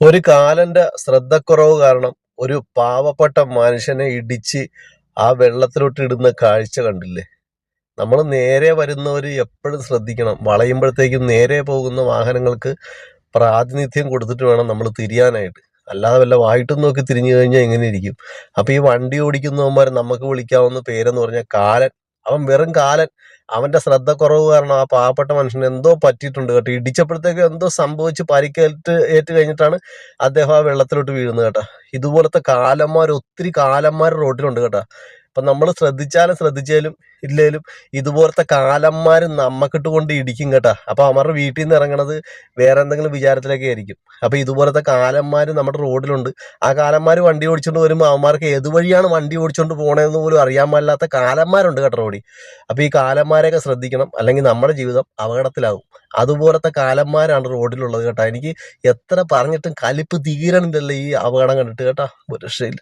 ഒരു കാലന്റെ ശ്രദ്ധക്കുറവ് കാരണം ഒരു പാവപ്പെട്ട മനുഷ്യനെ ഇടിച്ച് ആ വെള്ളത്തിലോട്ട് ഇടുന്ന കാഴ്ച കണ്ടില്ലേ? നമ്മൾ നേരെ വരുന്നവര് എപ്പോഴും ശ്രദ്ധിക്കണം. വളയുമ്പോഴത്തേക്കും നേരെ പോകുന്ന വാഹനങ്ങൾക്ക് പ്രാതിനിധ്യം കൊടുത്തിട്ട് വേണം നമ്മൾ തിരിയാനായിട്ട്. അല്ലാതെ വല്ല വായിട്ടും നോക്കി തിരിഞ്ഞു കഴിഞ്ഞാൽ എങ്ങനെ ഇരിക്കും? അപ്പൊ ഈ വണ്ടി ഓടിക്കുന്നവന്മാർ നമുക്ക് വിളിക്കാവുന്ന പേരെന്ന് പറഞ്ഞാൽ കാലൻ. അവൻ വെറും കാലൻ. അവന്റെ ശ്രദ്ധക്കുറവ് കാരണം ആ പാവപ്പെട്ട മനുഷ്യന് എന്തോ പറ്റിയിട്ടുണ്ട് കേട്ടോ. ഇടിച്ചപ്പോഴത്തേക്ക് എന്തോ സംഭവിച്ച് ഏറ്റ് കഴിഞ്ഞിട്ടാണ് അദ്ദേഹം ആ വെള്ളത്തിലോട്ട് വീഴുന്നത് കേട്ടോ. ഇതുപോലത്തെ ഒത്തിരി കാലന്മാർ റോഡിലുണ്ട് കേട്ടോ. അപ്പൊ നമ്മൾ ശ്രദ്ധിച്ചാലും ഇല്ലേലും ഇതുപോലത്തെ കാലന്മാര് നമ്മക്കിട്ട് കൊണ്ട് ഇടിക്കും കേട്ടാ. അപ്പൊ അവരുടെ വീട്ടിൽ നിന്ന് ഇറങ്ങണത് വേറെ എന്തെങ്കിലും വിചാരത്തിലൊക്കെ ആയിരിക്കും. അപ്പൊ ഇതുപോലത്തെ കാലന്മാര് നമ്മുടെ റോഡിലുണ്ട്. ആ കാലന്മാര് വണ്ടി ഓടിച്ചോണ്ട് വരുമ്പോൾ അവന്മാർക്ക് ഏതുവഴിയാണ് വണ്ടി ഓടിച്ചോണ്ട് പോണേന്ന് പോലും അറിയാൻ പാടില്ലാത്ത കാലന്മാരുണ്ട് കേട്ടോ റോഡിൽ. അപ്പൊ ഈ കാലന്മാരെയൊക്കെ ശ്രദ്ധിക്കണം, അല്ലെങ്കിൽ നമ്മുടെ ജീവിതം അപകടത്തിലാകും. അതുപോലത്തെ കാലന്മാരാണ് റോഡിലുള്ളത് കേട്ടോ. എനിക്ക് എത്ര പറഞ്ഞിട്ടും കലിപ്പ് തീരണില്ലല്ലോ ഈ അപകടം കണ്ടിട്ട് കേട്ടാ. ഒരു രക്ഷയില്ല.